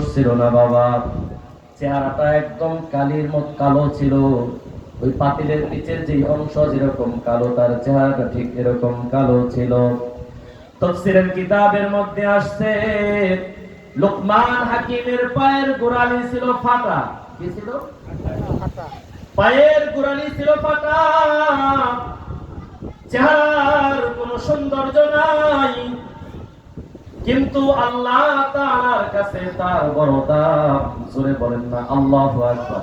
পুরুষ ছিল না বাবা। চেহারাটা একদম কালির মত কালো ছিল। ওই পাতিলের নিচের যে অংশ যেরকম কালো, তার চেহারাটা ঠিক এরকম কালো ছিল। তাফসীরের কিতাবের মধ্যে আসছে, লোকমান হাকিমের পায়ের গোড়ালি ছিল ফাটা। কি ছিল? পায়ের গোড়ালি ছিল ফাটা। চেহারার কোনো সৌন্দর্য নাই, কিন্তু আল্লাহ তাআলার কাছে তার বড় দাম। জোরে বলেন না আল্লাহু আকবার।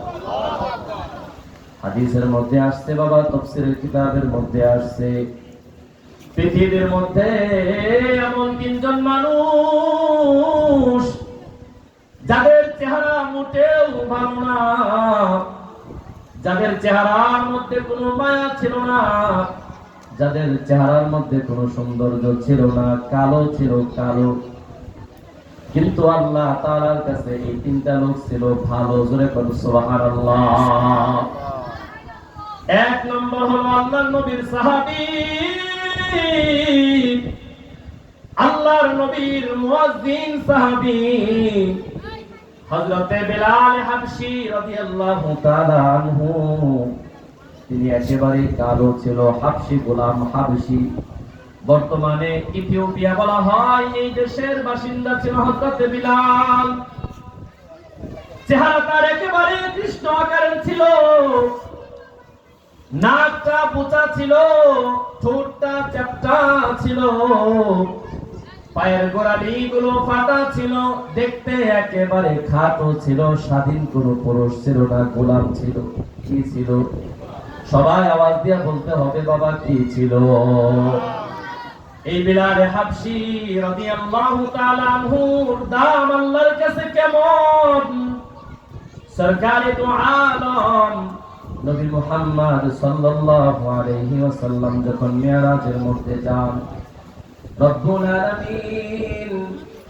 হাদিসের মধ্যে আসছে বাবা, তাফসীরের কিতাবের মধ্যে আসছে, পৃথিবীর মধ্যে এমন তিনজন মানুষ যাদের চেহারা মোটেও ভালো না, যাদের চেহারার মধ্যে কোনো মায়া ছিল না, যাদের চেহারার মধ্যে কোনো সৌন্দর্য ছিল না, কালো ছিল, কালো। কিন্তু আল্লাহ তাআলার কাছে এই তিনটা লোক ছিল ভালো। জোরে বলুন সুবহানাল্লাহ। এক নম্বর হলো আল্লাহর নবীর সাহাবী, আল্লাহর নবীর মুয়াজ্জিন সাহাবী হযরতে বেলাল হাবশী রাদিয়াল্লাহু তাআলা আনহু। তিনি একেবারে কালো ছিল, হাবশী গোলাম হাবশী। বর্তমানে ইথিওপিয়া বলা হয়, এই দেশের বাসিন্দা ছিল হযরতে বিলাল। চেহারা তার একেবারে কৃষ্ণ আকারের ছিল, নাকটা বোচা ছিল, ঠোঁটটা চ্যাপ্টা ছিল, পায়ের গোড়ালি গুলো ফাটা ছিল, দেখতে একেবারে খাটো ছিল। স্বাধীন কোনো পুরুষ ছিল না, গোলাম ছিল। কি ছিল? সবাই আওয়াজ দিয়ে বলতে হবে বাবা, কি ছিল? এই বিলাল হাবশী রাদিয়াল্লাহু তাআলা আনহুর দাম আল্লাহর কাছে কেমন! সরকারে দু আলম নবী মুহাম্মদ সাল্লাল্লাহু আলাইহি ওয়াসাল্লাম যখন মিরাজের মধ্যে যান, রব্বুল আলামিন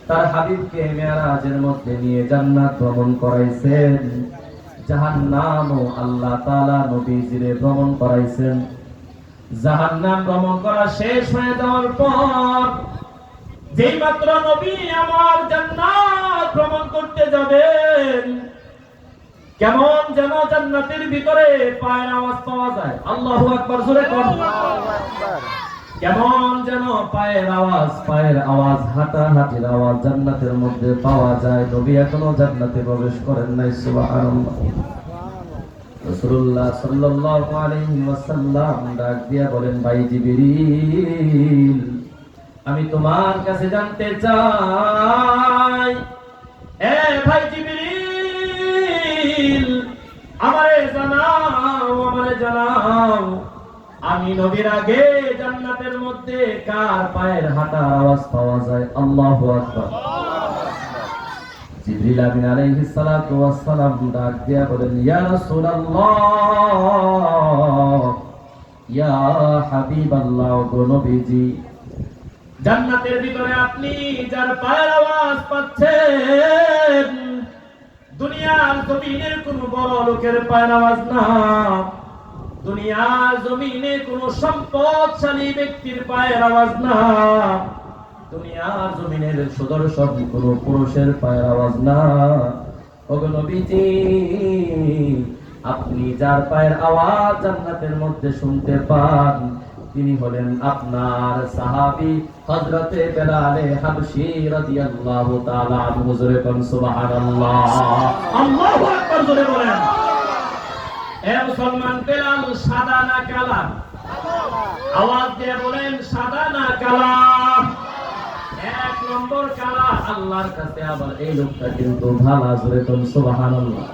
তার হাবিবকে মিরাজের মধ্যে নিয়ে জান্নাত ভ্রমণ করাইছেন, জাহান্নামও আল্লাহ তাআলা নবীজিরে ভ্রমণ করাইছেন। জাহান্নাম ভ্রমণ করা শেষ হয়ে যাওয়ার পর যেই মাত্র নবী আমার জান্নাত ভ্রমণ করতে যাবেন, কেমন যেন জান্নাতের ভিতরে পায়ের আওয়াজ পাওয়া যায়। আল্লাহু আকবার, জোরে বলুন। কেমন যেন পায়ের আওয়াজ, হাঁটাহাঁটির আওয়াজ জান্নাতের মধ্যে পাওয়া যায়। নবী এখনো জান্নাতে প্রবেশ করেন নাই। সুবহানাল্লাহ। রাসূলুল্লাহ সাল্লাল্লাহু আলাইহি ওয়াসাল্লাম ডাক দিয়া বলেন, ভাই জিবরিল, আমি তোমার কাছে জানতে চাই, এ ভাই জিবরিল, আমারে জানাও, আমি নবীর আগে জান্নাতের মধ্যে কার পায়ের হাঁটার আওয়াজ পাওয়া যায়? আল্লাহু আকবার। জিবরিল আমিন আলাইহিস সালাতু ওয়াস সালাম ডাক দিয়া বলেন, ইয়া রাসূলুল্লাহ, ইয়া হাবিবাল্লাহ, গো নবীজি, জান্নাতের ভিতরে আপনি যার পায়ের আওয়াজ পাচ্ছেন, দুনিয়ার জমিনের কোন বড় লোকের পায়ের আওয়াজ না, দুনিয়ার জমিনে কোন সম্পদশালী ব্যক্তির পায়ের আওয়াজ না, দুনিয়ার জমিনের সুদর্শন কোন পুরুষের পায়ের আওয়াজ না। ওগো নবীজি, আপনি যার পায়ের আওয়াজ জান্নাতের মধ্যে শুনতে পান, তিনি হলেন আপনার সাহাবী হযরতে বেলাল হাবশী রাদিয়াল্লাহু তাআলা আনহু। জোরে বলেন সুবহানাল্লাহ। আল্লাহু আকবার, জোরে বলেন। এ মুসলমান, বেলাল সাদা না কালা? আওয়াজ দিয়ে বলেন, সাদা না কালা? এক নম্বর কালা। আল্লাহর কাছে আবার এই লোকটা কিন্তু ভালো। জোরে বলেন সুবহানাল্লাহ।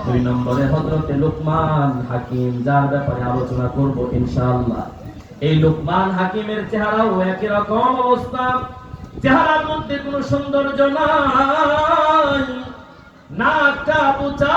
দুই নম্বরে হযরতে লোকমান হাকিম, যার ব্যাপারে আলোচনা করব ইনশাআল্লাহ। এই লোকমান হাকিমের চেহারাও একই রকম অবস্থা। চেহারার মধ্যে কোনো সৌন্দর্য নাই, নাকটা বোচা।